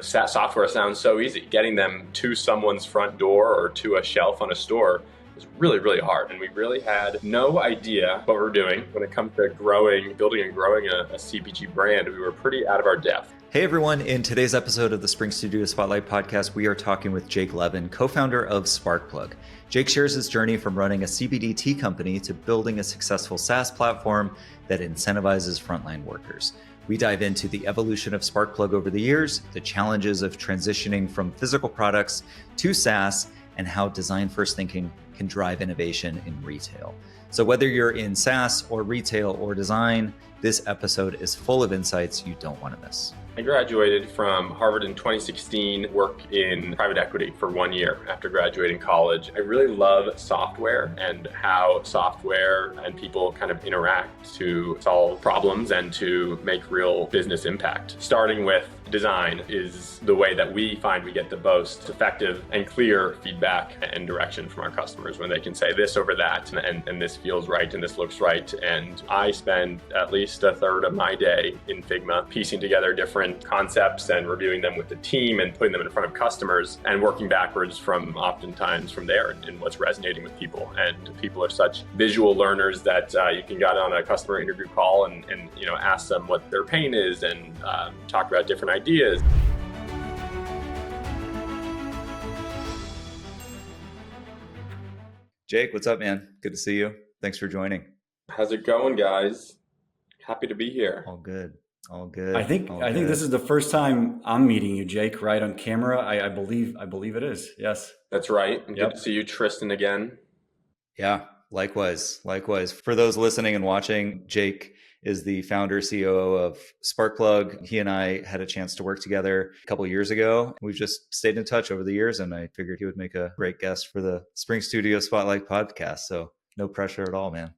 SaaS software sounds so easy. Getting them to someone's front door or to a shelf on a store is really, really hard. And we really had no idea what we're doing when it comes to building and growing a CPG brand. We were pretty out of our depth. Hey everyone, in today's episode of the Spring Studio Spotlight podcast, we are talking with Jake Levin, co-founder of Sparkplug. Jake shares his journey from running a CBD tea company to building a successful SaaS platform that incentivizes frontline workers. We dive into the evolution of Sparkplug over the years, the challenges of transitioning from physical products to SaaS, and how design-first thinking can drive innovation in retail. So whether you're in SaaS or retail or design, this episode is full of insights you don't want to miss. I graduated from Harvard in 2016, worked in private equity for 1 year after graduating college. I really love software and how software and people kind of interact to solve problems and to make real business impact. Starting with design is the way that we find we get the most effective and clear feedback and direction from our customers when they can say this over that and this feels right and this looks right. And I spend at least a third of my day in Figma piecing together different concepts and reviewing them with the team and putting them in front of customers and working backwards from oftentimes from there and what's resonating with people. And people are such visual learners that you can get on a customer interview call and ask them what their pain is and talk about different ideas. Jake, what's up, man? Good to see you. Thanks for joining. How's it going, guys? Happy to be here. All good. All good. I think this is the first time I'm meeting you, Jake, right on camera. I believe it is. Yes. That's right. Good to see you, Tristan, again. Yeah, likewise. For those listening and watching, Jake is the founder, COO of Sparkplug. He and I had a chance to work together a couple of years ago. We've just stayed in touch over the years, and I figured he would make a great guest for the Spring Studio Spotlight podcast. So no pressure at all, man.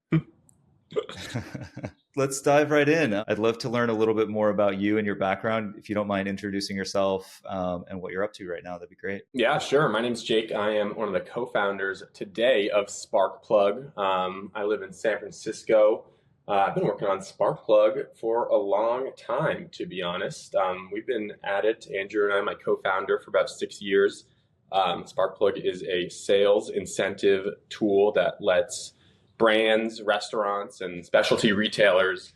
Let's dive right in. I'd love to learn a little bit more about you and your background. If you don't mind introducing yourself and what you're up to right now, that'd be great. Yeah, sure. My name's Jake. I am one of the co-founders today of Sparkplug. I live in San Francisco. I've been working on Sparkplug for a long time, to be honest. We've been at it, Andrew and I, my co-founder, for about 6 years. Sparkplug is a sales incentive tool that lets brands, restaurants, and specialty retailers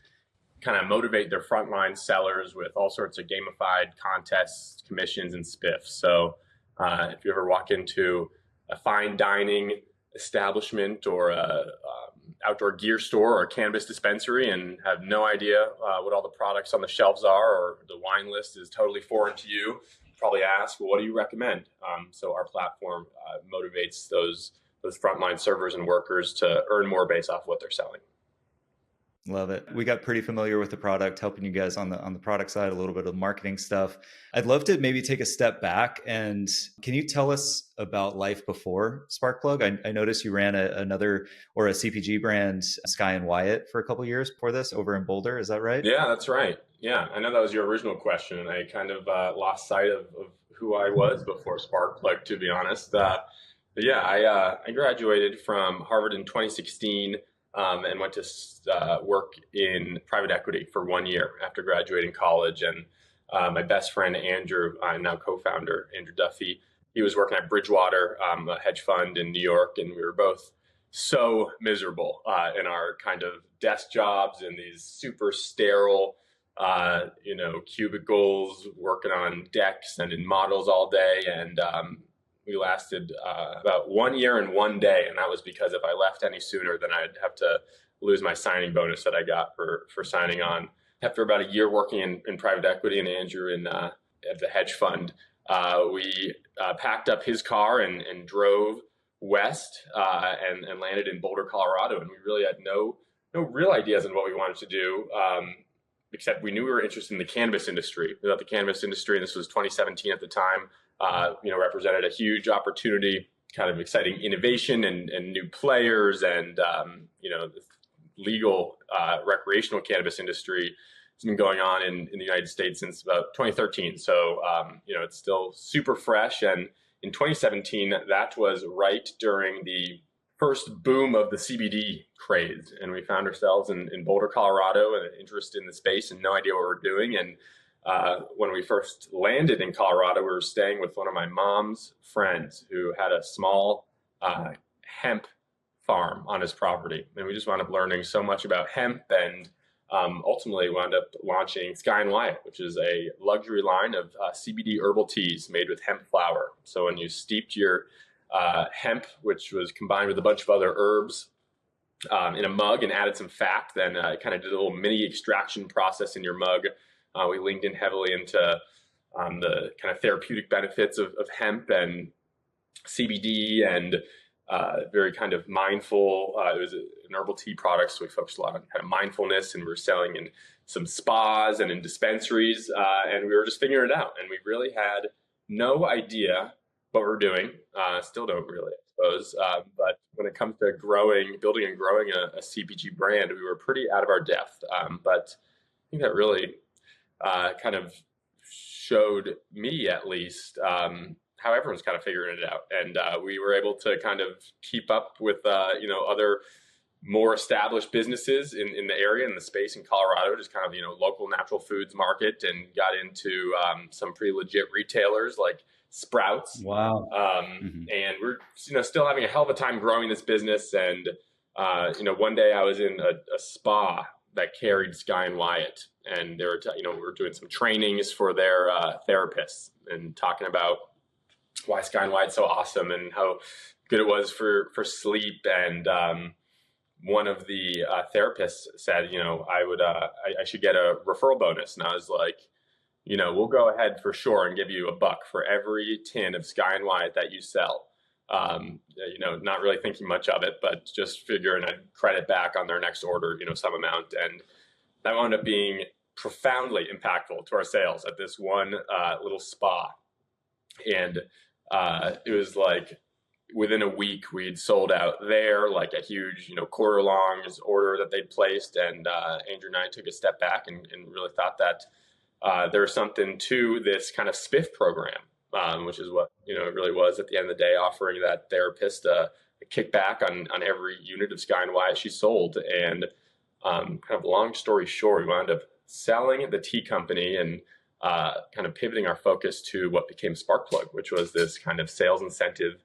kind of motivate their frontline sellers with all sorts of gamified contests, commissions, and spiffs. So if you ever walk into a fine dining establishment or a outdoor gear store or a cannabis dispensary and have no idea what all the products on the shelves are, or the wine list is totally foreign to you, probably ask, well, what do you recommend? So our platform motivates those frontline servers and workers to earn more based off what they're selling. Love it. We got pretty familiar with the product, helping you guys on the product side, a little bit of marketing stuff. I'd love to maybe take a step back, and can you tell us about life before Sparkplug? I noticed you ran a CPG brand, Sky and Wyatt, for a couple of years before this over in Boulder. Is that right? Yeah, that's right. Yeah, I know that was your original question, and I kind of lost sight of who I was before Sparkplug, to be honest. I graduated from Harvard in 2016 and went to work in private equity for 1 year after graduating college. And my best friend, Andrew, I'm now co-founder, Andrew Duffy, he was working at Bridgewater, a hedge fund in New York, and we were both so miserable in our kind of desk jobs in these super sterile, cubicles, working on decks and in models all day. And we lasted about 1 year and 1 day, and that was because if I left any sooner, then I'd have to lose my signing bonus that I got for signing on. After about a year working in private equity and Andrew at the hedge fund, we packed up his car and drove west and landed in Boulder, Colorado. And we really had no real ideas on what we wanted to do, except we knew we were interested in the cannabis industry. We thought the cannabis industry, and this was 2017 at the time, represented a huge opportunity, kind of exciting innovation and new players, and the legal recreational cannabis industry has been going on in the United States since about 2013. So it's still super fresh. And in 2017, that was right during the first boom of the CBD craze, and we found ourselves in Boulder, Colorado, and an interest in the space and no idea what we're doing. And when we first landed in Colorado, we were staying with one of my mom's friends who had a small hemp farm on his property. And we just wound up learning so much about hemp, and ultimately wound up launching Sky and Wyatt, which is a luxury line of CBD herbal teas made with hemp flower. So when you steeped your hemp, which was combined with a bunch of other herbs, in a mug and added some fat, then kind of did a little mini extraction process in your mug. We leaned in heavily into the kind of therapeutic benefits of hemp and CBD, and very kind of mindful. It was an herbal tea product, so we focused a lot on kind of mindfulness, and we were selling in some spas and in dispensaries, and we were just figuring it out. And we really had no idea what we're doing. Still don't really, I suppose. But when it comes to building and growing a CPG brand, we were pretty out of our depth. But I think that really kind of showed me, at least, how everyone's kind of figuring it out. And we were able to kind of keep up with, other more established businesses in the area, in the space in Colorado, just kind of, local natural foods market, and got into some pretty legit retailers like Sprouts. Wow. And we're, still having a hell of a time growing this business. And, one day I was in a spa that carried Sky and Wyatt, and they were, we were doing some trainings for their therapists and talking about why Sky and Wyatt's so awesome and how good it was for sleep. And one of the therapists said, I should get a referral bonus. And I was like, we'll go ahead for sure and give you $1 for every tin of Sky and Wyatt that you sell. Not really thinking much of it, but just figuring I'd credit back on their next order, some amount. And that wound up being profoundly impactful to our sales at this one little spa. And it was like within a week we'd sold out there, like a huge, quarter long order that they'd placed. And Andrew and I took a step back and really thought that there was something to this kind of spiff program, which is what, it really was at the end of the day, offering that therapist a kickback on every unit of Sky and Wyatt she sold. And kind of long story short, we wound up selling the tea company and kind of pivoting our focus to what became Sparkplug, which was this kind of sales incentive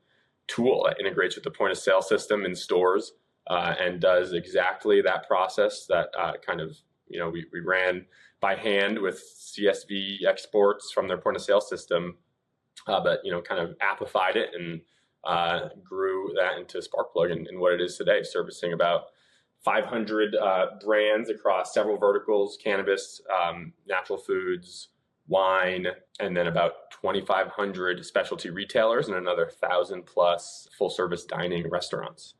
tool that integrates with the point of sale system in stores, and does exactly that process that kind of, we ran by hand with CSV exports from their point of sale system, but, kind of appified it and grew that into Sparkplug and what it is today, servicing about 500 brands across several verticals: cannabis, natural foods, wine, and then about 2,500 specialty retailers and another 1,000 plus full service dining restaurants.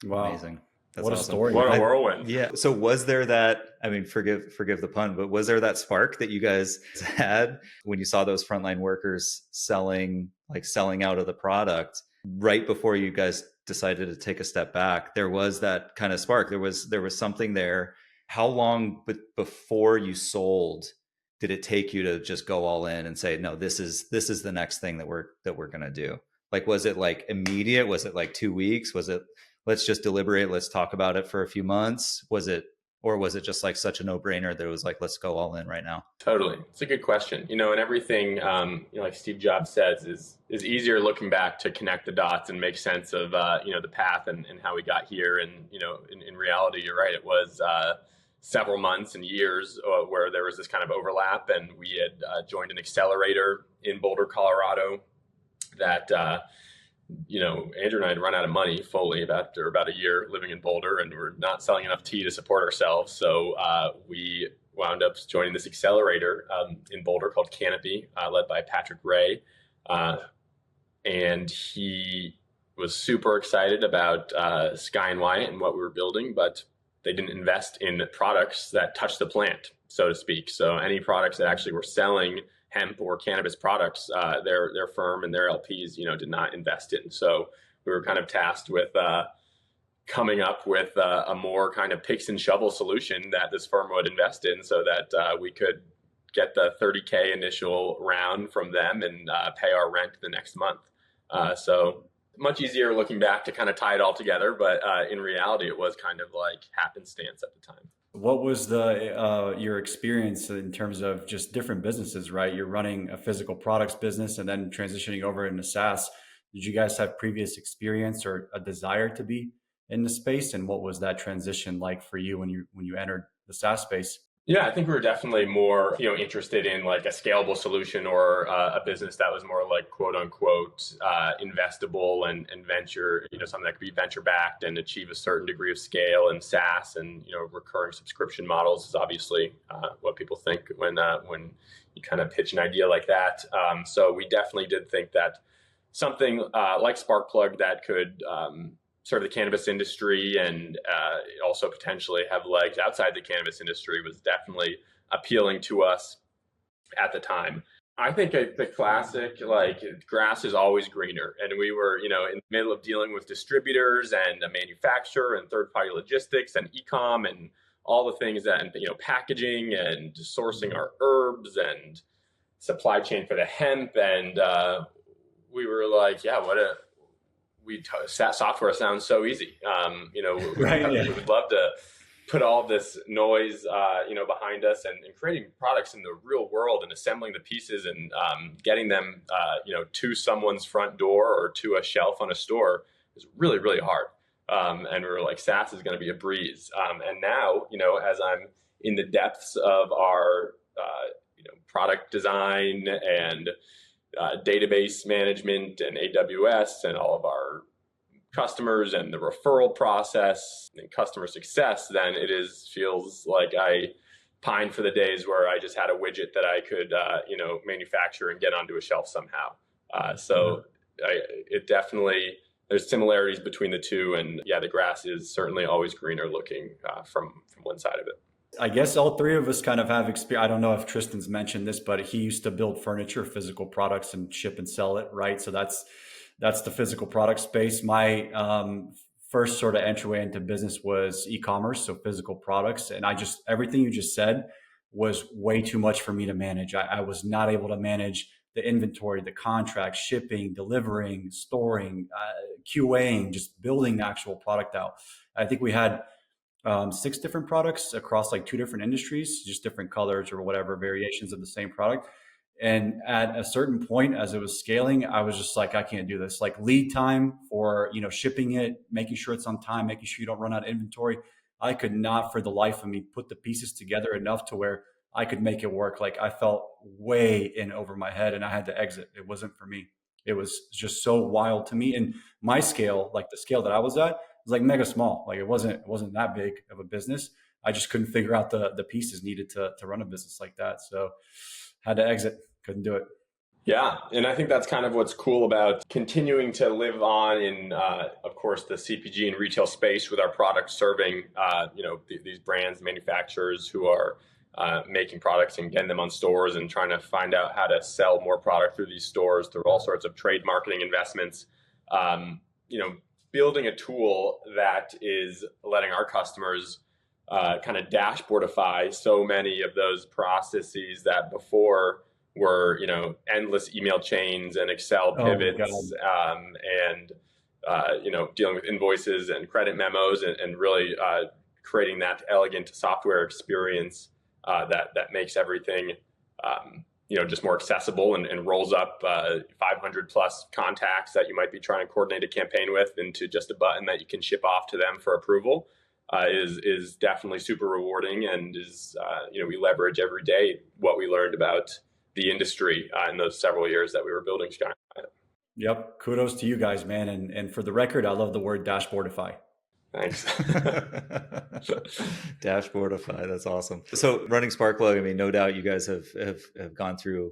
Wow. Amazing. That's what awesome. a story. What a whirlwind. Yeah. So was there that, forgive the pun, but was there that spark that you guys had when you saw those frontline workers selling out of the product right before you guys decided to take a step back? There was that kind of spark. There was something there. How long before you sold did it take you to just go all in and say, no, this is the next thing that we're going to do? Like, was it like immediate? Was it like 2 weeks? Was it, let's just deliberate, let's talk about it for a few months? Was it just like such a no-brainer that it was like, let's go all in right now? Totally. It's a good question. And everything, like Steve Jobs says, is easier looking back to connect the dots and make sense of, the path and how we got here. And, in reality, you're right. It was several months and years where there was this kind of overlap, and we had joined an accelerator in Boulder, Colorado that, Andrew and I had run out of money fully after about a year living in Boulder, and we're not selling enough tea to support ourselves. So we wound up joining this accelerator in Boulder called Canopy, led by Patrick Ray. And he was super excited about Sky and Wyatt and what we were building, but they didn't invest in products that touched the plant, so to speak. So any products that actually were selling hemp or cannabis products, their firm and their LPs, did not invest in. So we were kind of tasked with coming up with a more kind of picks and shovel solution that this firm would invest in, so that we could get the $30K initial round from them and pay our rent the next month. So much easier looking back to kind of tie it all together. But in reality, it was kind of like happenstance at the time. What was the your experience in terms of just different businesses, right? You're running a physical products business and then transitioning over into SaaS. Did you guys have previous experience or a desire to be in the space? And what was that transition like for you when you entered the SaaS space? Yeah, I think we were definitely more, interested in like a scalable solution or a business that was more like quote unquote investable and venture, something that could be venture backed and achieve a certain degree of scale. And SaaS and recurring subscription models is obviously what people think when you kind of pitch an idea like that. So we definitely did think that something like Sparkplug that could serve the cannabis industry and also potentially have legs outside the cannabis industry was definitely appealing to us at the time. I think the classic, like, grass is always greener. And we were, in the middle of dealing with distributors and a manufacturer and third-party logistics and e-com and all the things that, packaging and sourcing our herbs and supply chain for the hemp. And we were like, yeah, software sounds so easy. Right, yeah. We would love to put all this noise, behind us and creating products in the real world and assembling the pieces and getting them, to someone's front door or to a shelf on a store is really, really hard. And we were like, SaaS is going to be a breeze. And now, as I'm in the depths of our, product design and database management and AWS and all of our customers and the referral process and customer success, then feels like I pine for the days where I just had a widget that I could, manufacture and get onto a shelf somehow. It definitely, there's similarities between the two. And yeah, the grass is certainly always greener looking from one side of it. I guess all three of us kind of have experience. I don't know if Tristan's mentioned this, but he used to build furniture, physical products, and ship and sell it, right? So that's the physical product space. My first sort of entryway into business was e-commerce, so physical products. And everything you just said was way too much for me to manage. I was not able to manage the inventory, the contract, shipping, delivering, storing, QAing, just building the actual product out. I think we had 6 different products across like 2 different industries, just different colors or whatever variations of the same product. And at a certain point, as it was scaling, I was just like, I can't do this. Like lead time for, shipping it, making sure it's on time, making sure you don't run out of inventory. I could not for the life of me put the pieces together enough to where I could make it work. Like I felt way in over my head and I had to exit. It wasn't for me. It was just so wild to me. And my scale, like the scale that I was at, was like mega small. Like it wasn't that big of a business. I just couldn't figure out the pieces needed to run a business like that. So had to exit, couldn't do it. Yeah. And I think that's kind of what's cool about continuing to live on in, of course, the CPG and retail space with our product serving, these brands, manufacturers who are making products and getting them on stores and trying to find out how to sell more product through these stores through all sorts of trade marketing investments. Building a tool that is letting our customers kind of dashboardify so many of those processes that before were, endless email chains and Excel pivots, dealing with invoices and credit memos and really creating that elegant software experience that makes everything, just more accessible and rolls up 500 plus contacts that you might be trying to coordinate a campaign with into just a button that you can ship off to them for approval is definitely super rewarding and is, we leverage every day what we learned about the industry in those several years that we were building Sky. Yep. Kudos to you guys, man. And for the record, I love the word dashboardify. Thanks. Dashboardify. That's awesome. So running Sparkplug, I mean, no doubt you guys have gone through,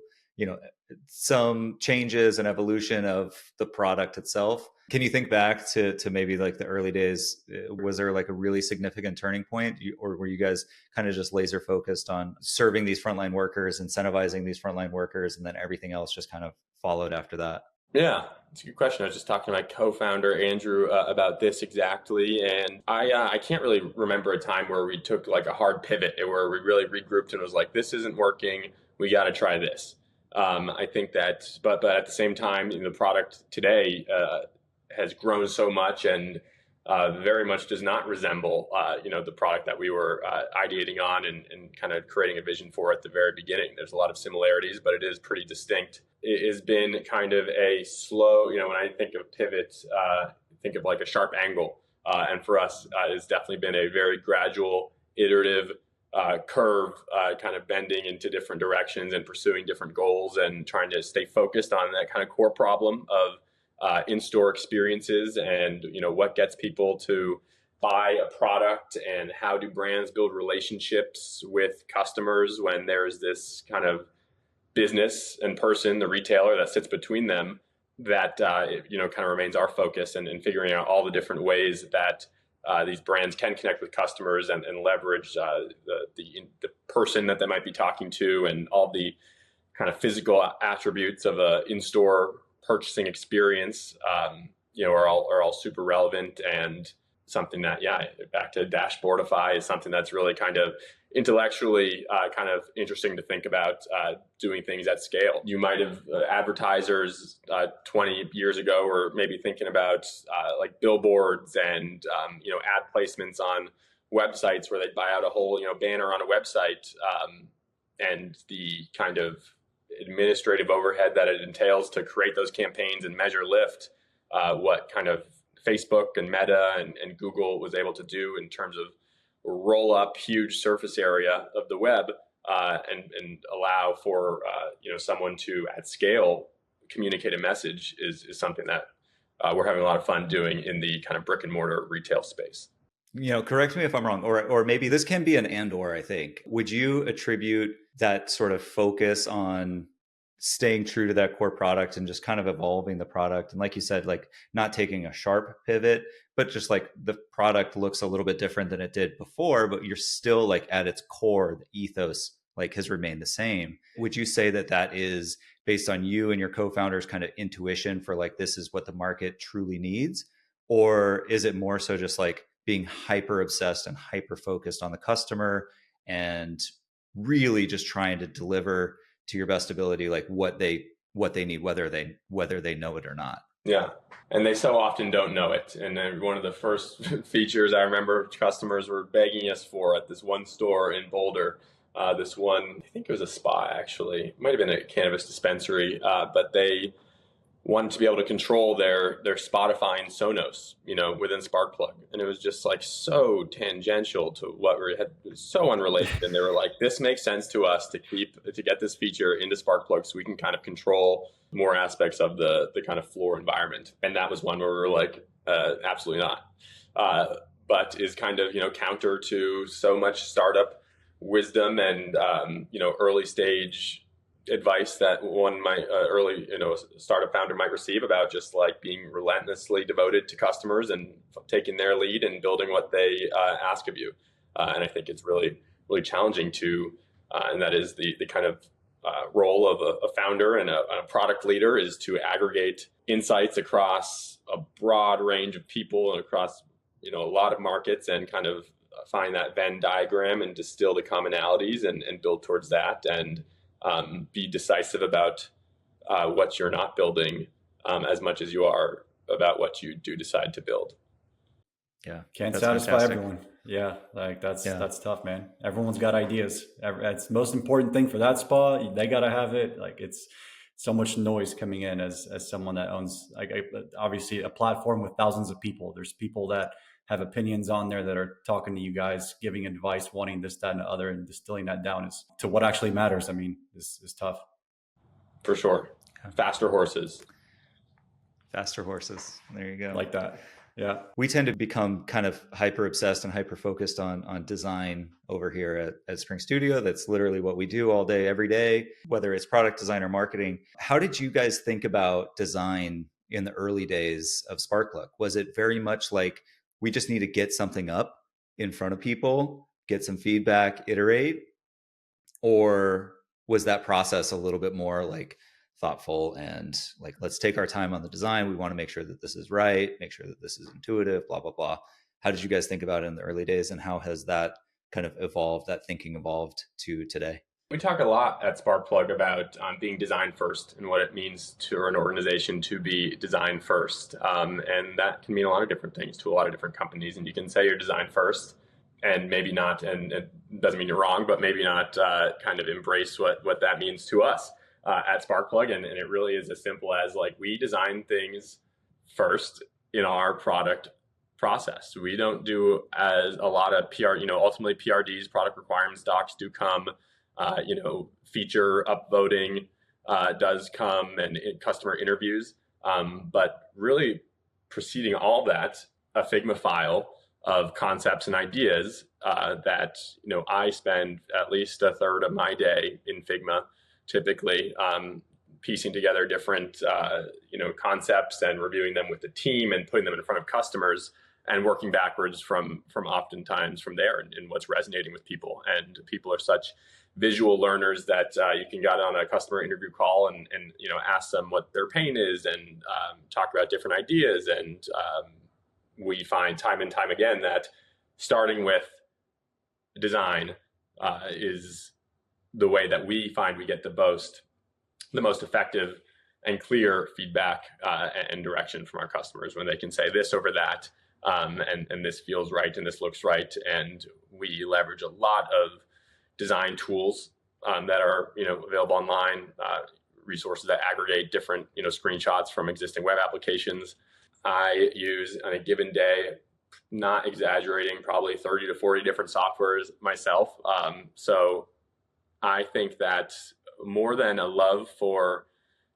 some changes and evolution of the product itself. Can you think back to maybe like the early days? Was there like a really significant turning point, or were you guys kind of just laser focused on serving these frontline workers, incentivizing these frontline workers, and then everything else just kind of followed after that? Yeah, it's a good question. I was just talking to my co-founder, Andrew, about this exactly. And I can't really remember a time where we took like a hard pivot where we really regrouped and was like, this isn't working. We got to try this. I think that, but at the same time, the product today has grown so much and very much does not resemble, the product that we were ideating on and kind of creating a vision for at the very beginning. There's a lot of similarities, but it is pretty distinct. It has been kind of a slow, when I think of pivot, think of like a sharp angle. And for us, it's definitely been a very gradual, iterative curve, kind of bending into different directions and pursuing different goals and trying to stay focused on that kind of core problem of in-store experiences and what gets people to buy a product and how do brands build relationships with customers when there's this kind of business and person, the retailer that sits between them, that kind of remains our focus and figuring out all the different ways that these brands can connect with customers and leverage the person that they might be talking to and all the kind of physical attributes of a in-store purchasing experience, are all super relevant and something that, back to Dashboardify, is something that's really kind of intellectually kind of interesting to think about doing things at scale. You might have advertisers 20 years ago were maybe thinking about like billboards and, ad placements on websites where they'd buy out a whole, banner on a website, and the kind of administrative overhead that it entails to create those campaigns and measure lift, what kind of Facebook and Meta and Google was able to do in terms of roll up huge surface area of the web and allow for someone to at scale communicate a message is something that we're having a lot of fun doing in the kind of brick and mortar retail space. Correct me if I'm wrong, or maybe this can be an and/or, I think. Would you attribute that sort of focus on staying true to that core product and just kind of evolving the product? And like you said, like not taking a sharp pivot, but just like the product looks a little bit different than it did before, but you're still like at its core, the ethos like has remained the same. Would you say that that is based on you and your co-founders kind of intuition for like, this is what the market truly needs? Or is it more so just like being hyper obsessed and hyper focused on the customer and really just trying to deliver to your best ability, like what they need, whether they know it or not? Yeah. And they so often don't know it. And then one of the first features I remember customers were begging us for at this one store in Boulder, this one, I think it was a spa actually, it might have been a cannabis dispensary, but they wanted to be able to control their Spotify and Sonos, within Sparkplug. And it was just like so tangential to what we had, so unrelated. And they were like, this makes sense to us to get this feature into Sparkplug so we can kind of control more aspects of the kind of floor environment. And that was one where we were like, absolutely not. But is kind of, counter to so much startup wisdom and, early stage advice that one might startup founder might receive about just like being relentlessly devoted to customers and taking their lead and building what they ask of you. And I think it's really, really challenging and that is the kind of role of a founder and a product leader, is to aggregate insights across a broad range of people and across, a lot of markets and kind of find that Venn diagram and distill the commonalities and build towards that and be decisive about what you're not building as much as you are about what you do decide to build. Yeah. Can't satisfy everyone. Yeah. Like that's tough, man. Everyone's got ideas. That's the most important thing for that spa. They got to have it. Like it's so much noise coming in as someone that owns obviously a platform with thousands of people. There's people that have opinions on there that are talking to you guys, giving advice, wanting this, that, and the other, and distilling that down to what actually matters. I mean, this is tough. For sure. Faster horses. There you go. Like that. Yeah. We tend to become kind of hyper obsessed and hyper focused on design over here at Spring Studio. That's literally what we do all day, every day, whether it's product design or marketing. How did you guys think about design in the early days of Sparkplug? Was it very much like, we just need to get something up in front of people, get some feedback, iterate? Or was that process a little bit more like thoughtful and like, let's take our time on the design. We want to make sure that this is right, make sure that this is intuitive, blah, blah, blah. How did you guys think about it in the early days, and how has that kind of evolved, that thinking evolved to today? We talk a lot at Sparkplug about being design first and what it means to an organization to be design first. And that can mean a lot of different things to a lot of different companies. And you can say you're design first and maybe not, and it doesn't mean you're wrong, but maybe not kind of embrace what that means to us at Sparkplug. And it really is as simple as like we design things first in our product process. We don't do as a lot of PR, ultimately PRDs, product requirements docs do come. Feature upvoting does come and customer interviews. But really preceding all that, a Figma file of concepts and ideas that, I spend at least a third of my day in Figma, typically piecing together different, concepts and reviewing them with the team and putting them in front of customers and working backwards from oftentimes from there and what's resonating with people. And people are such visual learners that you can get on a customer interview call and ask them what their pain is and talk about different ideas. And we find time and time again that starting with design is the way that we find we get the most effective and clear feedback and direction from our customers when they can say this over that. And this feels right and this looks right. And we leverage a lot of design tools that are available online, resources that aggregate different screenshots from existing web applications. I use on a given day, not exaggerating, probably 30 to 40 different softwares myself. So I think that more than a love for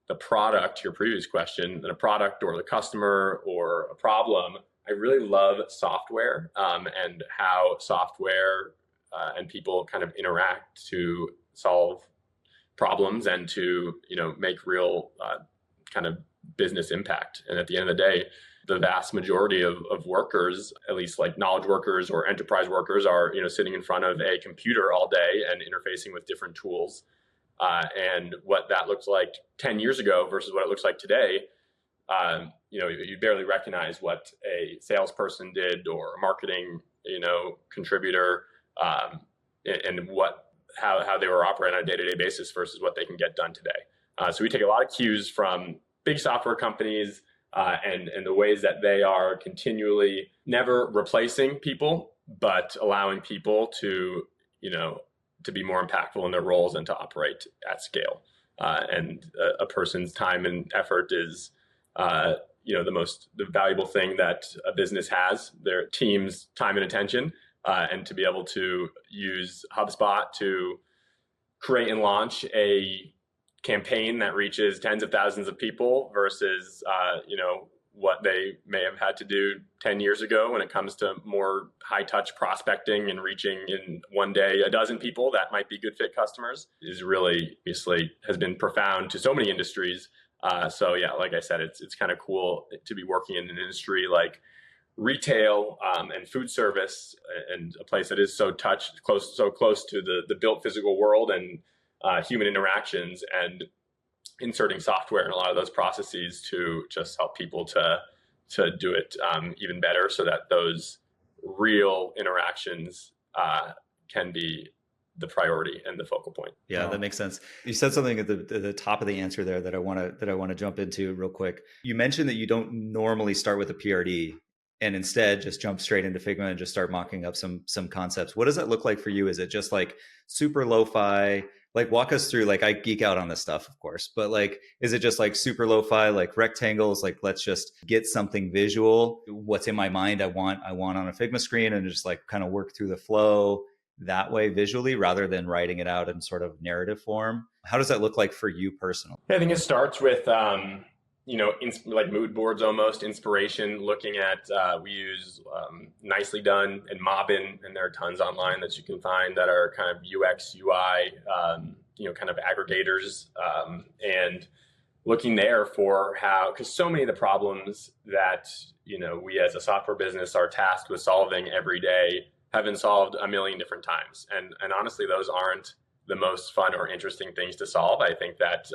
the product, your previous question, than a product or the customer or a problem, I really love software and how software and people kind of interact to solve problems and to make real kind of business impact. And at the end of the day, the vast majority of workers, at least like knowledge workers or enterprise workers, are sitting in front of a computer all day and interfacing with different tools. And what that looks like 10 years ago versus what it looks like today, you barely recognize what a salesperson did or a marketing contributor, and how they were operating on a day-to-day basis versus what they can get done today. So we take a lot of cues from big software companies and the ways that they are continually never replacing people, but allowing people to be more impactful in their roles and to operate at scale. And a person's time and effort is the valuable thing that a business has, their team's time and attention. And to be able to use HubSpot to create and launch a campaign that reaches tens of thousands of people versus, what they may have had to do 10 years ago when it comes to more high touch prospecting and reaching in one day a dozen people that might be good fit customers is really obviously has been profound to so many industries. So yeah, like I said, it's kind of cool to be working in an industry like retail and food service, and a place that is so close to the built physical world and human interactions, and inserting software in a lot of those processes to just help people to do it even better, so that those real interactions can be the priority and the focal point. Yeah, that makes sense. You said something at the top of the answer there that I want to jump into real quick. You mentioned that you don't normally start with a PRD and instead just jump straight into Figma and just start mocking up some concepts. What does that look like for you? Is it just like super lo-fi? Like walk us through, like I geek out on this stuff, of course, but like, is it just like super lo-fi, like rectangles, like let's just get something visual, what's in my mind I want on a Figma screen, and just like kind of work through the flow that way visually rather than writing it out in sort of narrative form? How does that look like for you personally? I think it starts with, like mood boards, almost inspiration, looking at, we use Nicely Done and Mobbin, and there are tons online that you can find that are kind of UX, UI, kind of aggregators, and looking there for how, because so many of the problems that, we as a software business are tasked with solving every day have been solved a million different times. And honestly, those aren't the most fun or interesting things to solve. I think that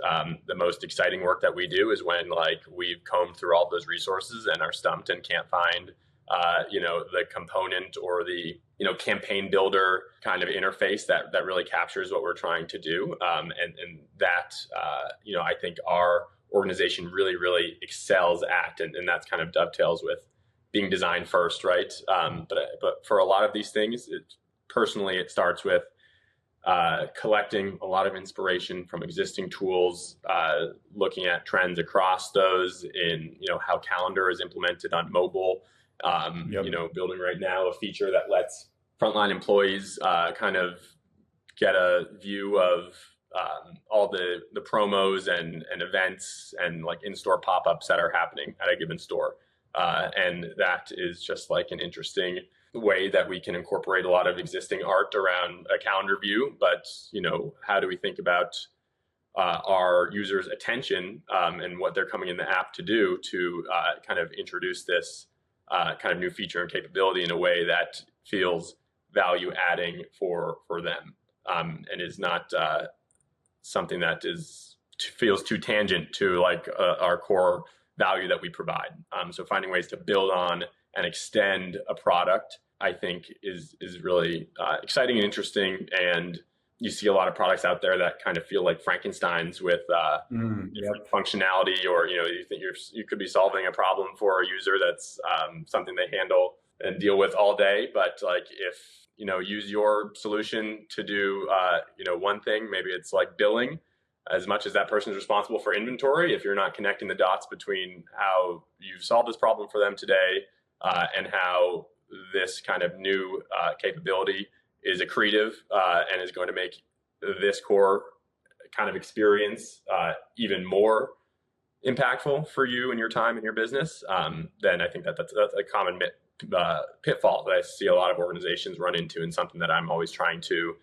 the most exciting work that we do is when like we've combed through all those resources and are stumped and can't find the component or the campaign builder kind of interface that really captures what we're trying to do, and that I think our organization really really excels at, and that's kind of dovetails with being design first, right? But for a lot of these things, personally, it starts with collecting a lot of inspiration from existing tools, looking at trends across those in how calendar is implemented on mobile. Building right now a feature that lets frontline employees kind of get a view of all the promos and events and like in-store pop-ups that are happening at a given store. And that is just like an interesting way that we can incorporate a lot of existing art around a calendar view. But, how do we think about our users' attention and what they're coming in the app to do to kind of introduce this kind of new feature and capability in a way that feels value adding for them, and is not something that feels too tangent to like our core value that we provide. So finding ways to build on and extend a product, I think, is really exciting and interesting. And you see a lot of products out there that kind of feel like Frankensteins with different functionality, or you think you could be solving a problem for a user that's something they handle and deal with all day. But like if use your solution to do one thing, maybe it's like billing. As much as that person is responsible for inventory, if you're not connecting the dots between how you've solved this problem for them today and how this kind of new capability is accretive and is going to make this core kind of experience even more impactful for you and your time and your business, then I think that's a common pitfall that I see a lot of organizations run into, and something that I'm always trying to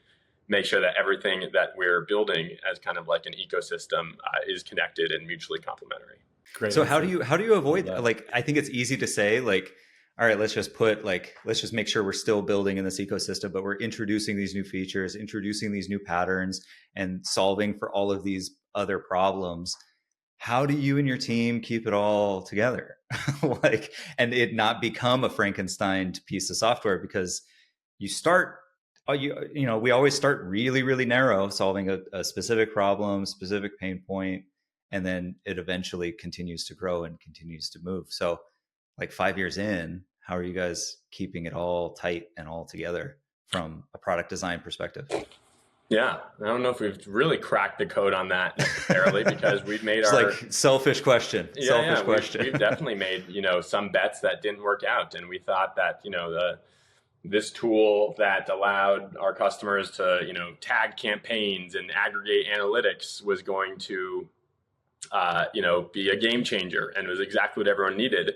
make sure that everything that we're building as kind of like an ecosystem is connected and mutually complementary. Great. So how do you avoid that? Like, I think it's easy to say like, all right, let's just make sure we're still building in this ecosystem, but we're introducing these new features, introducing these new patterns, and solving for all of these other problems. How do you and your team keep it all together? And it not become a Frankenstein piece of software? Because we always start really, really narrow, solving a specific problem, specific pain point, and then it eventually continues to grow and continues to move. So like 5 years in, how are you guys keeping it all tight and all together from a product design perspective? Yeah, I don't know if we've really cracked the code on that necessarily, because we've made it's like selfish question. We've definitely made, some bets that didn't work out. And we thought that, this tool that allowed our customers to, tag campaigns and aggregate analytics was going to, be a game changer, and it was exactly what everyone needed.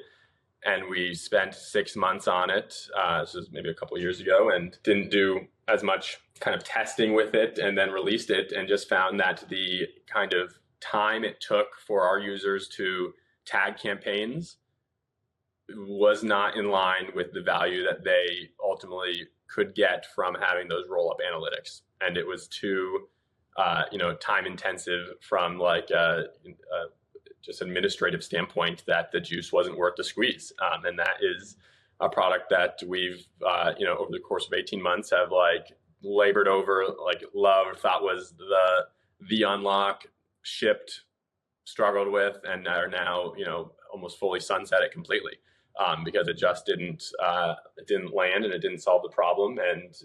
And we spent 6 months on it. This was maybe a couple of years ago, and didn't do as much kind of testing with it, and then released it, and just found that the kind of time it took for our users to tag campaigns was not in line with the value that they ultimately could get from having those roll-up analytics. And it was too, time intensive from like just administrative standpoint, that the juice wasn't worth the squeeze. And that is a product that we've, over the course of 18 months have like labored over, like loved, thought was the unlock, shipped, struggled with, and are now, almost fully sunset it completely. Because it just didn't land, and it didn't solve the problem. And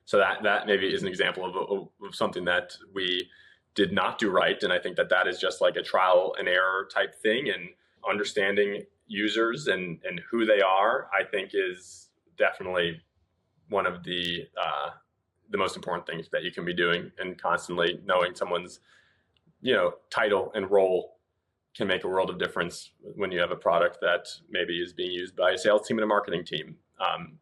so that maybe is an example of something that we did not do right. And I think that is just like a trial and error type thing, and understanding users and who they are, I think, is definitely one of the most important things that you can be doing. And constantly knowing someone's, title and role can make a world of difference when you have a product that maybe is being used by a sales team and a marketing team.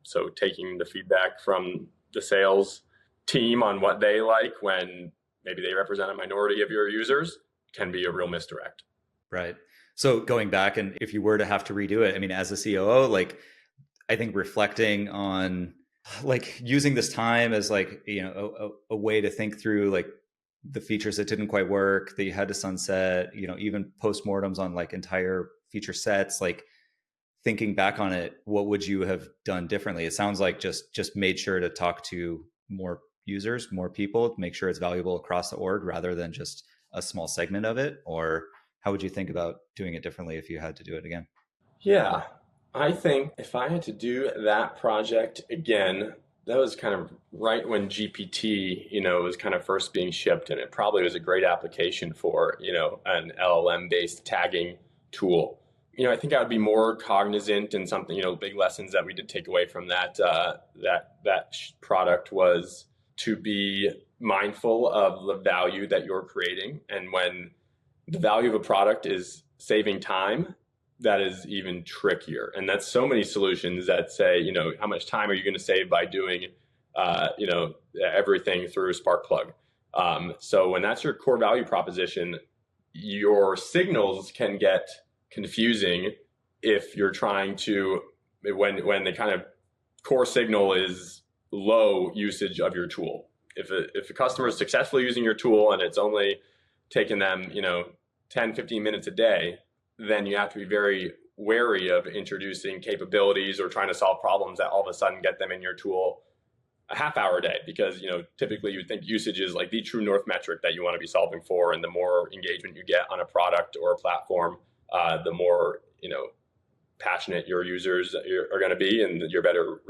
So taking the feedback from the sales team on what they like when maybe they represent a minority of your users can be a real misdirect. Right. So going back, and if you were to have to redo it, I mean, as a COO, like, I think reflecting on like using this time as like, a way to think through like the features that didn't quite work, that you had to sunset, even postmortems on like entire feature sets, like thinking back on it, what would you have done differently? It sounds like just made sure to talk to more users, more people, make sure it's valuable across the org rather than just a small segment of it. Or how would you think about doing it differently if you had to do it again? Yeah, I think if I had to do that project again, that was kind of right when GPT, was kind of first being shipped, and it probably was a great application for, an LLM-based tagging tool. I think I would be more cognizant, and something, big lessons that we did take away from that product was to be mindful of the value that you're creating. And when the value of a product is saving time, that is even trickier. And that's so many solutions that say, how much time are you going to save by doing, everything through Sparkplug? So when that's your core value proposition, your signals can get confusing if you're trying to, when the kind of core signal is low usage of your tool. If a customer is successfully using your tool and it's only taking them, 10, 15 minutes a day, then you have to be very wary of introducing capabilities or trying to solve problems that all of a sudden get them in your tool a half hour a day, because typically you'd think usage is like the true north metric that you want to be solving for, and the more engagement you get on a product or a platform, the more passionate your users are going to be, and your better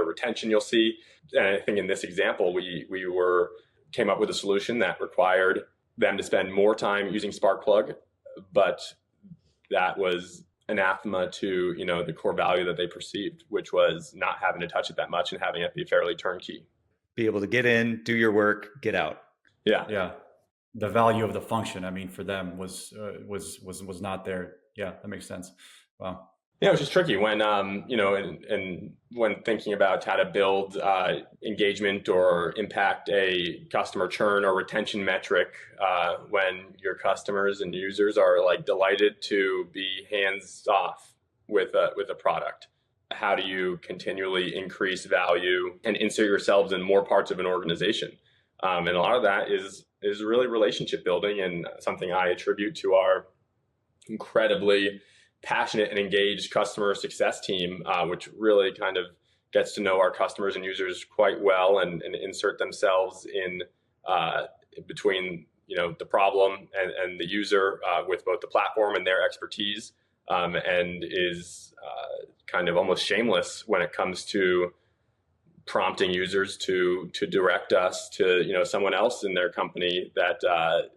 retention you'll see. And I think in this example, we came up with a solution that required them to spend more time using Sparkplug, but that was anathema to the core value that they perceived, which was not having to touch it that much and having it be fairly turnkey. Be able to get in, do your work, get out. Yeah. The value of the function, for them was not there. Yeah, that makes sense. Wow. Yeah, which is tricky when, and when thinking about how to build engagement or impact a customer churn or retention metric, when your customers and users are like delighted to be hands off with a product. How do you continually increase value and insert yourselves in more parts of an organization? And a lot of that is really relationship building, and something I attribute to our incredibly passionate and engaged customer success team, which really kind of gets to know our customers and users quite well, and insert themselves in between the problem and the user, with both the platform and their expertise, and is kind of almost shameless when it comes to prompting users to direct us to someone else in their company that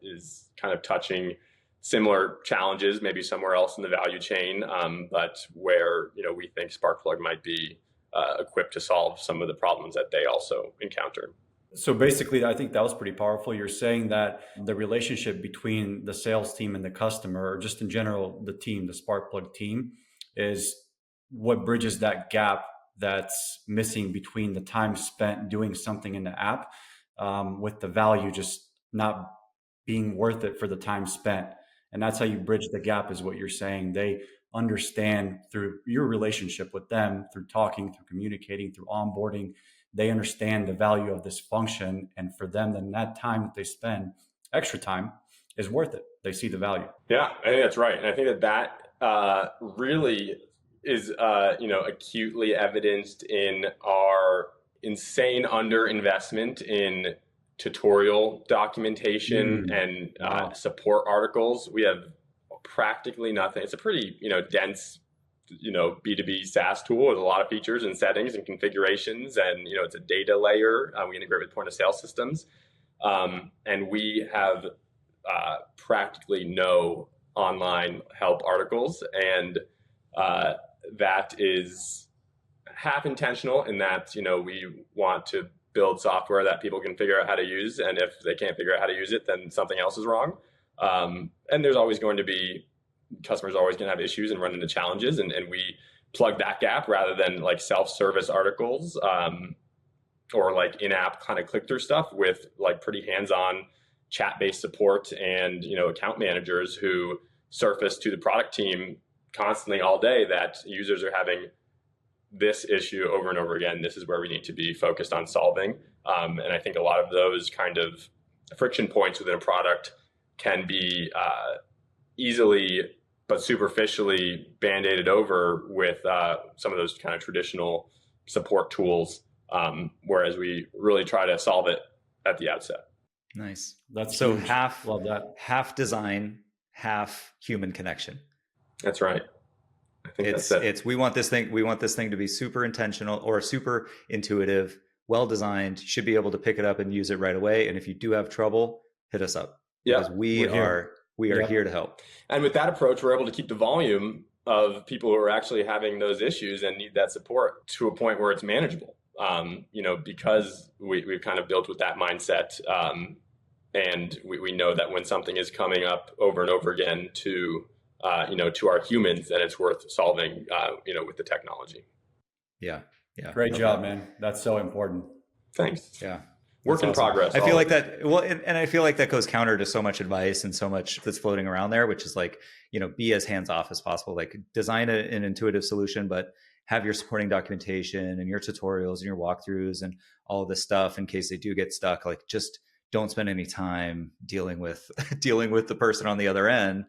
is kind of touching similar challenges, maybe somewhere else in the value chain, but where we think Sparkplug might be equipped to solve some of the problems that they also encounter. So basically, I think that was pretty powerful. You're saying that the relationship between the sales team and the customer, or just in general, the team, the Sparkplug team, is what bridges that gap that's missing between the time spent doing something in the app, with the value just not being worth it for the time spent. And that's how you bridge the gap, is what you're saying. They understand through your relationship with them, through talking, through communicating, through onboarding, they understand the value of this function. And for them, then that time that they spend, extra time, is worth it. They see the value. Yeah, I think that's right. And I think that really is, acutely evidenced in our insane underinvestment in tutorial documentation and support articles. We have practically nothing. It's a pretty, dense, B2B SaaS tool with a lot of features and settings and configurations. And, it's a data layer. We integrate with point of sale systems. And we have practically no online help articles. And that is half intentional in that, we want to build software that people can figure out how to use. And if they can't figure out how to use it, then something else is wrong. And there's always going to be, customers are always going to have issues and run into challenges. And we plug that gap rather than like self-service articles, or like in-app kind of click-through stuff, with like pretty hands-on chat-based support and, account managers who surface to the product team constantly all day that users are having this issue over and over again. This is where we need to be focused on solving. And I think a lot of those kind of friction points within a product can be easily but superficially band-aided over with some of those kind of traditional support tools, whereas we really try to solve it at the outset. Nice. That's so huge. Love that. half design, half human connection. That's right. I think that's it. We want this thing to be super intentional or super intuitive, well designed. You should be able to pick it up and use it right away. And if you do have trouble, hit us up. Because we are here to help. And with that approach, we're able to keep the volume of people who are actually having those issues and need that support to a point where it's manageable. Because we've kind of built with that mindset. And we know that when something is coming up over and over again to our humans, then it's worth solving, with the technology. Yeah. Great job, man. That's so important. Thanks. Yeah. Work in progress. I feel like that. Well, and I feel like that goes counter to so much advice and so much that's floating around there, which is like, be as hands off as possible. Like design an intuitive solution, but have your supporting documentation and your tutorials and your walkthroughs and all of this stuff in case they do get stuck. Like just don't spend any time dealing with the person on the other end.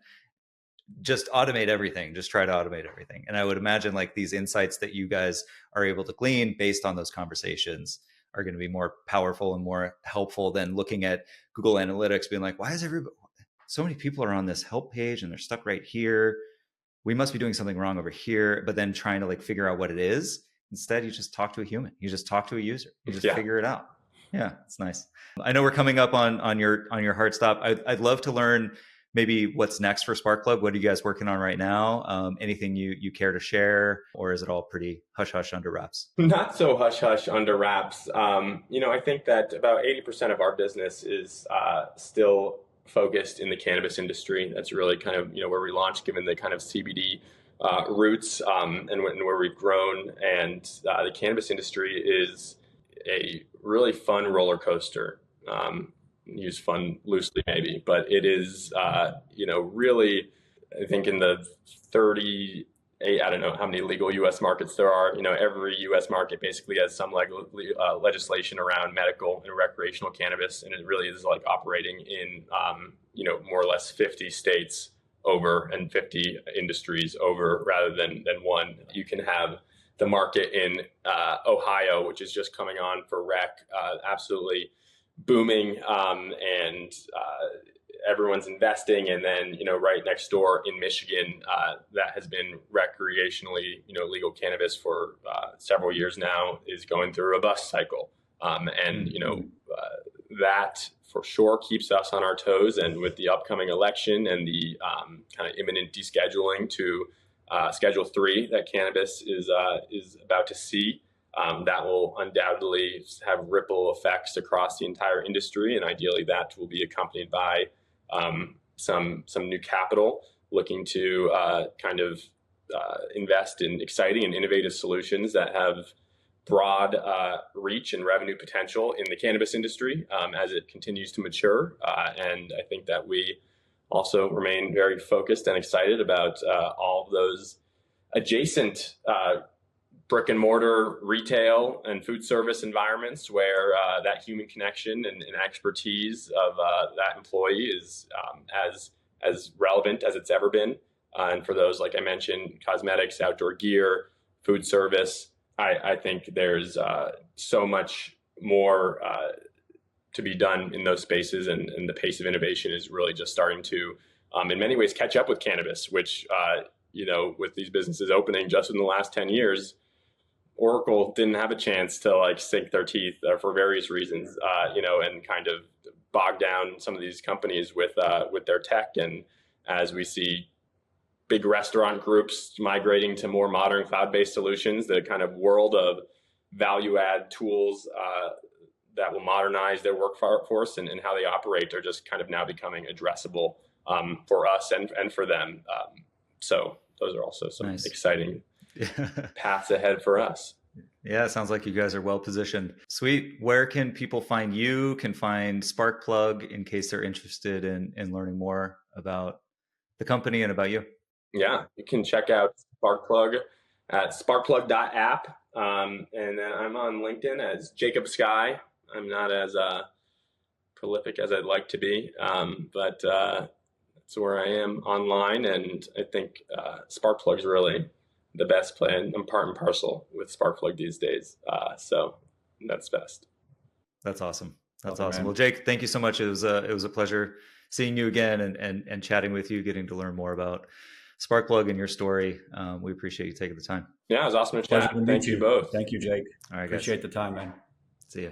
Just automate everything. Just try to automate everything. And I would imagine like these insights that you guys are able to glean based on those conversations are going to be more powerful and more helpful than looking at Google Analytics being like, why is so many people are on this help page and they're stuck right here. We must be doing something wrong over here, but then trying to like figure out what it is. Instead, you just talk to a human. You just talk to a user. You just figure it out. Yeah, it's nice. I know we're coming up on your hard stop. I'd love to learn maybe what's next for Sparkplug. What are you guys working on right now? Anything you care to share, or is it all pretty hush hush under wraps? Not so hush hush under wraps. I think that about 80% of our business is still focused in the cannabis industry. That's really kind of where we launched, given the kind of CBD roots and where we've grown. And the cannabis industry is a really fun roller coaster. Use fun loosely maybe, but it is, really, I think in the 38, I don't know how many legal U.S. markets there are. Every U.S. market basically has some legislation around medical and recreational cannabis, and it really is like operating in, more or less 50 states over and 50 industries over rather than one. You can have the market in Ohio, which is just coming on for rec, absolutely booming, and everyone's investing. And then, right next door in Michigan, that has been recreationally, legal cannabis for several years now, is going through a bust cycle. That for sure keeps us on our toes. And with the upcoming election and the kind of imminent descheduling to Schedule 3 that cannabis is about to see, that will undoubtedly have ripple effects across the entire industry, and ideally that will be accompanied by some new capital looking to invest in exciting and innovative solutions that have broad reach and revenue potential in the cannabis industry as it continues to mature. And I think that we also remain very focused and excited about all of those adjacent brick and mortar retail and food service environments where that human connection and expertise of that employee is as relevant as it's ever been. And for those, like I mentioned, cosmetics, outdoor gear, food service, I think there's so much more to be done in those spaces, and the pace of innovation is really just starting to, in many ways, catch up with cannabis, which, with these businesses opening just in the last 10 years, Oracle didn't have a chance to sink their teeth for various reasons, and kind of bog down some of these companies with their tech. And as we see big restaurant groups migrating to more modern cloud-based solutions, the kind of world of value-add tools that will modernize their workforce and how they operate are just kind of now becoming addressable for us and for them. So those are also some exciting paths ahead for us. Yeah, it sounds like you guys are well positioned. Sweet. Where can people find you, can find Sparkplug in case they're interested in learning more about the company and about you? Yeah, you can check out Sparkplug at sparkplug.app. And then I'm on LinkedIn as Jacob Sky. I'm not as prolific as I'd like to be, but it's where I am online, and I think Sparkplug is really the best plan. I'm part and parcel with Sparkplug these days, so that's best. That's awesome. That's awesome. Well, Jake, thank you so much. It was a pleasure seeing you again and chatting with you, getting to learn more about Sparkplug and your story. We appreciate you taking the time. Yeah, it was awesome to chat. Thank you both. Thank you, Jake. All right, appreciate the time, man. See ya.